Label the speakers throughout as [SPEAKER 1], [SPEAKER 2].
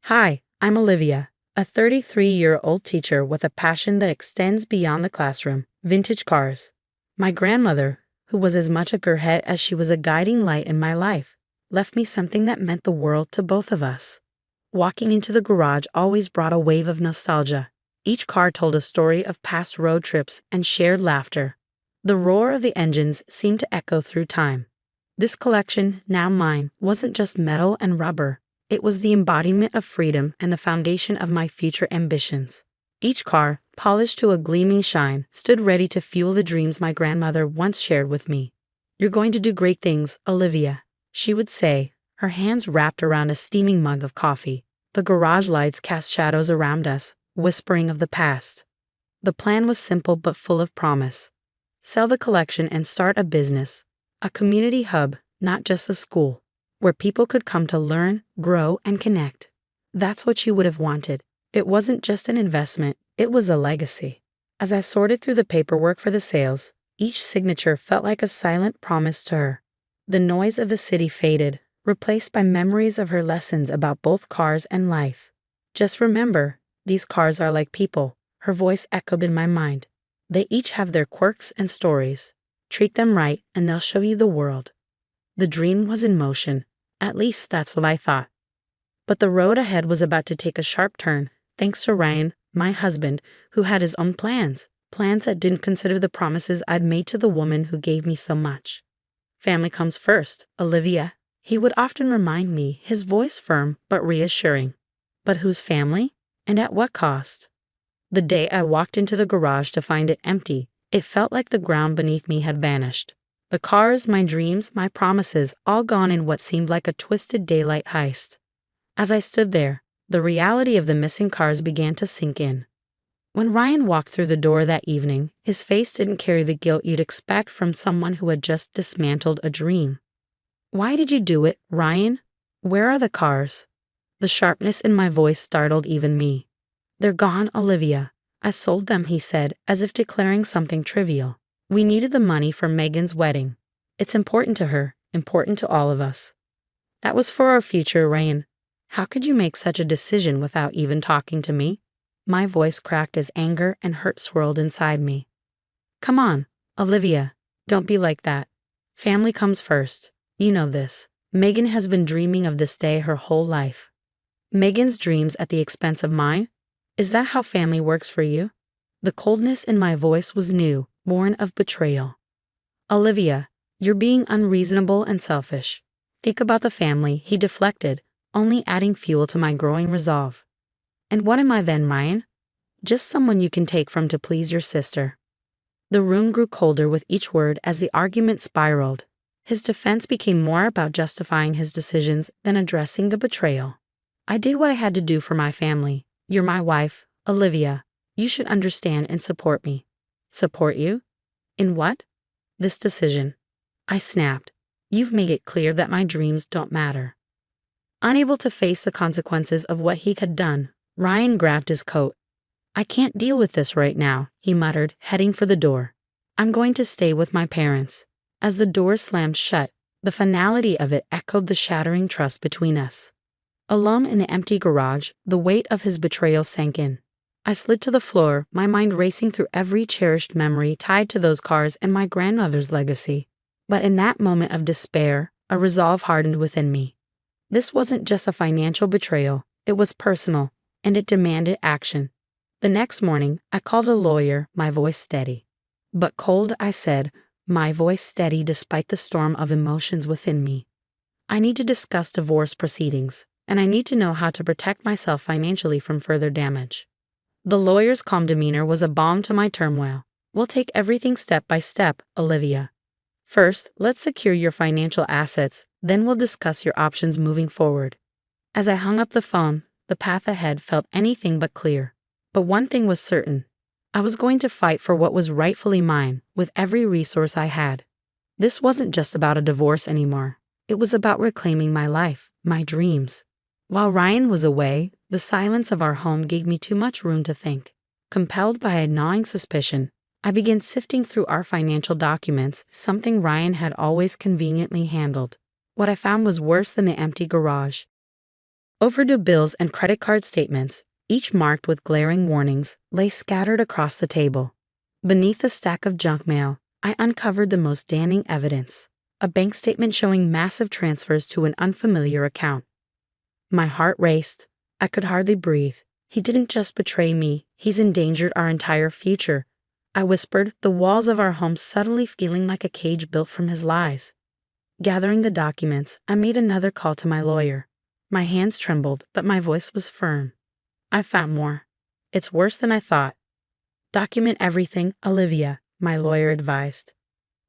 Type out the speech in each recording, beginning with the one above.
[SPEAKER 1] Hi, I'm Olivia, a 33-year-old teacher with a passion that extends beyond the classroom, vintage cars. My grandmother, who was as much a gearhead as she was a guiding light in my life, left me something that meant the world to both of us. Walking into the garage always brought a wave of nostalgia. Each car told a story of past road trips and shared laughter. The roar of the engines seemed to echo through time. This collection, now mine, wasn't just metal and rubber. It was the embodiment of freedom and the foundation of my future ambitions. Each car, polished to a gleaming shine, stood ready to fuel the dreams my grandmother once shared with me. "You're going to do great things, Olivia," she would say, her hands wrapped around a steaming mug of coffee. The garage lights cast shadows around us, whispering of the past. The plan was simple but full of promise. Sell the collection and start a business, a community hub, not just a school, where people could come to learn, grow, and connect. That's what you would have wanted. It wasn't just an investment, it was a legacy. As I sorted through the paperwork for the sales, each signature felt like a silent promise to her. The noise of the city faded, replaced by memories of her lessons about both cars and life. "Just remember, these cars are like people," her voice echoed in my mind. "They each have their quirks and stories. Treat them right, and they'll show you the world." The dream was in motion. At least that's what I thought. But the road ahead was about to take a sharp turn, thanks to Ryan, my husband, who had his own plans that didn't consider the promises I'd made to the woman who gave me so much. "Family comes first, Olivia," he would often remind me, his voice firm but reassuring. But whose family? And at what cost? The day I walked into the garage to find it empty, it felt like the ground beneath me had vanished. The cars, my dreams, my promises, all gone in what seemed like a twisted daylight heist. As I stood there, the reality of the missing cars began to sink in. When Ryan walked through the door that evening, his face didn't carry the guilt you'd expect from someone who had just dismantled a dream. "Why did you do it, Ryan? Where are the cars?" The sharpness in my voice startled even me. "They're gone, Olivia. I sold them," he said, as if declaring something trivial. "We needed the money for Megan's wedding. It's important to her, important to all of us." "That was for our future, Ryan. How could you make such a decision without even talking to me?" My voice cracked as anger and hurt swirled inside me. "Come on, Olivia, don't be like that. Family comes first. You know this. Megan has been dreaming of this day her whole life." "Megan's dreams at the expense of mine? Is that how family works for you?" The coldness in my voice was new, born of betrayal. "Olivia, you're being unreasonable and selfish. Think about the family," he deflected, only adding fuel to my growing resolve. "And what am I then, Ryan? Just someone you can take from to please your sister." The room grew colder with each word as the argument spiraled. His defense became more about justifying his decisions than addressing the betrayal. "I did what I had to do for my family. You're my wife, Olivia. You should understand and support me." "Support you? In what?" "This decision." I snapped. "You've made it clear that my dreams don't matter." Unable to face the consequences of what he had done, Ryan grabbed his coat. "I can't deal with this right now," he muttered, heading for the door. "I'm going to stay with my parents." As the door slammed shut, the finality of it echoed the shattering trust between us. Alone in the empty garage, the weight of his betrayal sank in. I slid to the floor, my mind racing through every cherished memory tied to those cars and my grandmother's legacy. But in that moment of despair, a resolve hardened within me. This wasn't just a financial betrayal, it was personal, and it demanded action. The next morning, I called a lawyer, my voice steady. But cold, I said, my voice steady despite the storm of emotions within me. "I need to discuss divorce proceedings, and I need to know how to protect myself financially from further damage." The lawyer's calm demeanor was a balm to my turmoil. "We'll take everything step by step, Olivia. First, let's secure your financial assets, then we'll discuss your options moving forward." As I hung up the phone, the path ahead felt anything but clear. But one thing was certain. I was going to fight for what was rightfully mine, with every resource I had. This wasn't just about a divorce anymore. It was about reclaiming my life, my dreams. While Ryan was away, the silence of our home gave me too much room to think. Compelled by a gnawing suspicion, I began sifting through our financial documents, something Ryan had always conveniently handled. What I found was worse than the empty garage. Overdue bills and credit card statements, each marked with glaring warnings, lay scattered across the table. Beneath a stack of junk mail, I uncovered the most damning evidence: a bank statement showing massive transfers to an unfamiliar account. My heart raced. I could hardly breathe. He didn't just betray me, he's endangered our entire future. I whispered, the walls of our home suddenly feeling like a cage built from his lies. Gathering the documents, I made another call to my lawyer. My hands trembled, but my voice was firm. I found more. It's worse than I thought. Document everything, Olivia, my lawyer advised.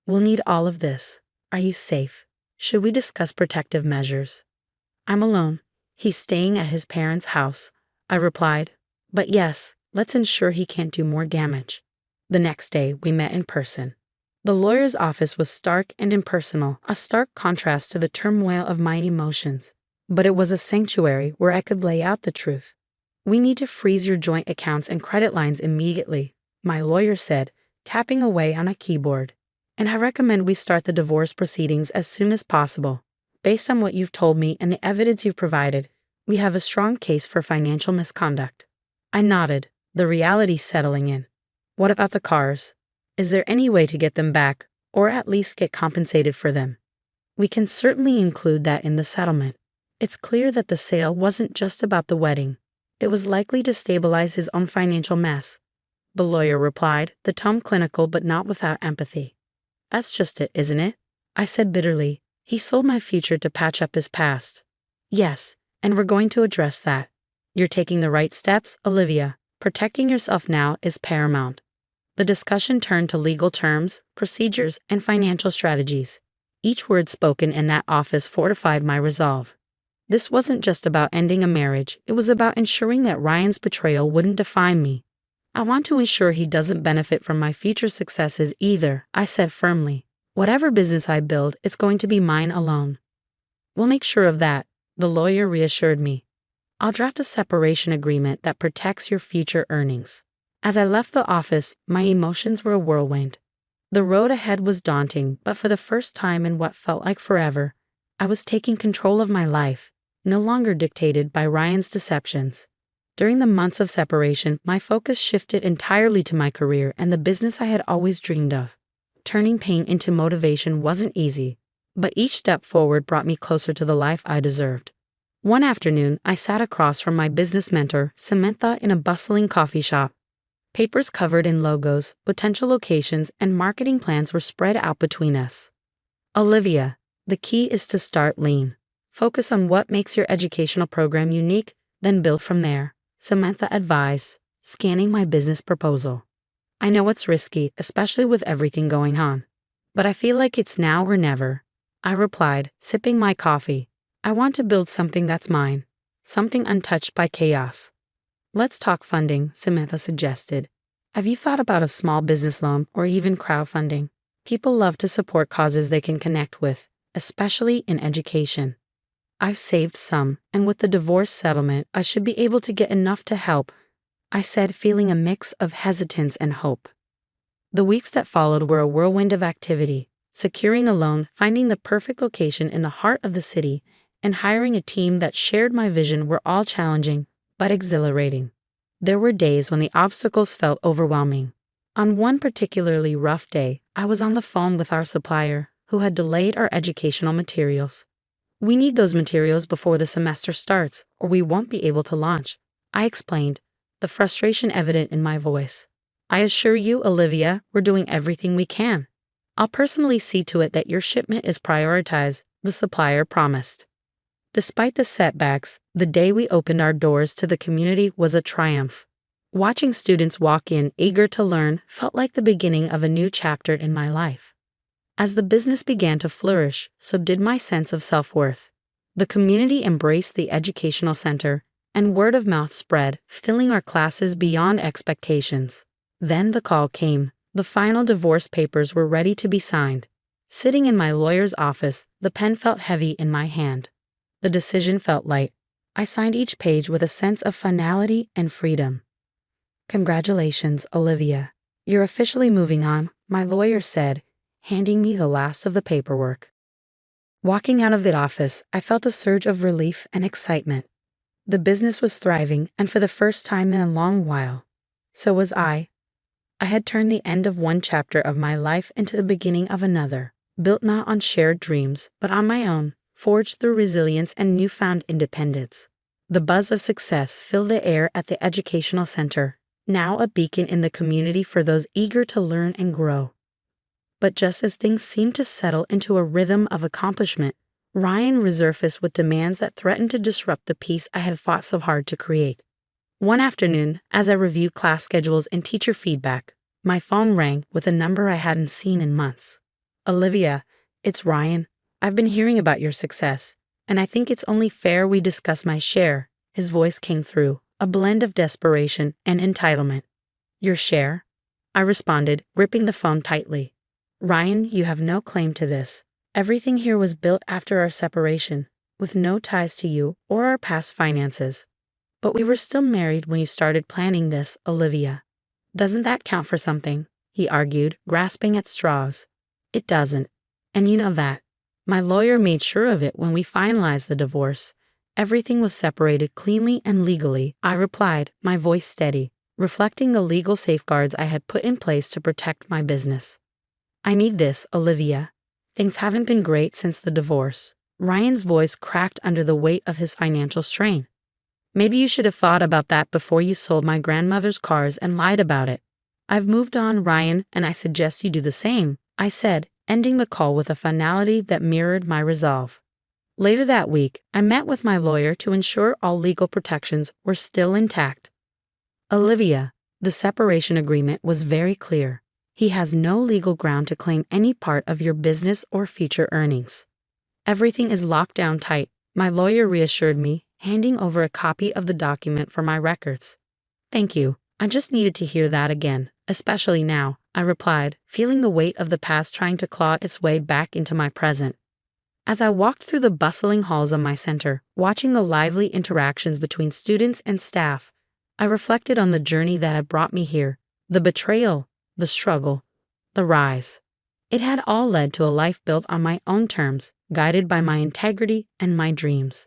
[SPEAKER 1] We'll need all of this. Are you safe? Should we discuss protective measures? I'm alone. He's staying at his parents' house, I replied. But yes, let's ensure he can't do more damage. The next day, we met in person. The lawyer's office was stark and impersonal, a stark contrast to the turmoil of my emotions. But it was a sanctuary where I could lay out the truth. We need to freeze your joint accounts and credit lines immediately, my lawyer said, tapping away on a keyboard. And I recommend we start the divorce proceedings as soon as possible. Based on what you've told me and the evidence you've provided, we have a strong case for financial misconduct. I nodded, the reality settling in. What about the cars? Is there any way to get them back, or at least get compensated for them? We can certainly include that in the settlement. It's clear that the sale wasn't just about the wedding. It was likely to stabilize his own financial mess. The lawyer replied, the tone clinical but not without empathy. That's just it, isn't it? I said bitterly. He sold my future to patch up his past. Yes, and we're going to address that. You're taking the right steps, Olivia. Protecting yourself now is paramount. The discussion turned to legal terms, procedures, and financial strategies. Each word spoken in that office fortified my resolve. This wasn't just about ending a marriage, it was about ensuring that Ryan's betrayal wouldn't define me. I want to ensure he doesn't benefit from my future successes either, I said firmly. Whatever business I build, it's going to be mine alone. We'll make sure of that, the lawyer reassured me. I'll draft a separation agreement that protects your future earnings. As I left the office, my emotions were a whirlwind. The road ahead was daunting, but for the first time in what felt like forever, I was taking control of my life, no longer dictated by Ryan's deceptions. During the months of separation, my focus shifted entirely to my career and the business I had always dreamed of. Turning pain into motivation wasn't easy, but each step forward brought me closer to the life I deserved. One afternoon, I sat across from my business mentor, Samantha, in a bustling coffee shop. Papers covered in logos, potential locations, and marketing plans were spread out between us. Olivia, the key is to start lean. Focus on what makes your educational program unique, then build from there, Samantha advised, scanning my business proposal. I know it's risky, especially with everything going on. But I feel like it's now or never, I replied, sipping my coffee. I want to build something that's mine, something untouched by chaos. Let's talk funding, Samantha suggested. Have you thought about a small business loan or even crowdfunding? People love to support causes they can connect with, especially in education. I've saved some, and with the divorce settlement, I should be able to get enough to help, I said, feeling a mix of hesitance and hope. The weeks that followed were a whirlwind of activity. Securing a loan, finding the perfect location in the heart of the city, and hiring a team that shared my vision were all challenging, but exhilarating. There were days when the obstacles felt overwhelming. On one particularly rough day, I was on the phone with our supplier, who had delayed our educational materials. We need those materials before the semester starts, or we won't be able to launch, I explained, the frustration evident in my voice. I assure you, Olivia, we're doing everything we can. I'll personally see to it that your shipment is prioritized, the supplier promised. Despite the setbacks, the day we opened our doors to the community was a triumph. Watching students walk in eager to learn felt like the beginning of a new chapter in my life. As the business began to flourish, so did my sense of self-worth. The community embraced the educational center, and word of mouth spread, filling our classes beyond expectations. Then the call came. The final divorce papers were ready to be signed. Sitting in my lawyer's office, the pen felt heavy in my hand. The decision felt light. I signed each page with a sense of finality and freedom. Congratulations, Olivia. You're officially moving on, my lawyer said, handing me the last of the paperwork. Walking out of the office, I felt a surge of relief and excitement. The business was thriving, and for the first time in a long while, so was I. I had turned the end of one chapter of my life into the beginning of another, built not on shared dreams, but on my own, forged through resilience and newfound independence. The buzz of success filled the air at the educational center, now a beacon in the community for those eager to learn and grow. But just as things seemed to settle into a rhythm of accomplishment, Ryan resurfaced with demands that threatened to disrupt the peace I had fought so hard to create. One afternoon, as I reviewed class schedules and teacher feedback, my phone rang with a number I hadn't seen in months. "Olivia, it's Ryan. I've been hearing about your success, and I think it's only fair we discuss my share." His voice came through, a blend of desperation and entitlement. "Your share?" I responded, gripping the phone tightly. "Ryan, you have no claim to this. Everything here was built after our separation, with no ties to you or our past finances. But we were still married when you started planning this, Olivia. Doesn't that count for something?" he argued, grasping at straws. "It doesn't. And you know that. My lawyer made sure of it when we finalized the divorce. Everything was separated cleanly and legally," I replied, my voice steady, reflecting the legal safeguards I had put in place to protect my business. "I need this, Olivia. Things haven't been great since the divorce." Ryan's voice cracked under the weight of his financial strain. "Maybe you should have thought about that before you sold my grandmother's cars and lied about it." "I've moved on, Ryan, and I suggest you do the same," I said, ending the call with a finality that mirrored my resolve. Later that week, I met with my lawyer to ensure all legal protections were still intact. "Olivia, the separation agreement was very clear. He has no legal ground to claim any part of your business or future earnings. Everything is locked down tight," my lawyer reassured me, handing over a copy of the document for my records. "Thank you. I just needed to hear that again, especially now," I replied, feeling the weight of the past trying to claw its way back into my present. As I walked through the bustling halls of my center, watching the lively interactions between students and staff, I reflected on the journey that had brought me here, the betrayal, the struggle, the rise. It had all led to a life built on my own terms, guided by my integrity and my dreams.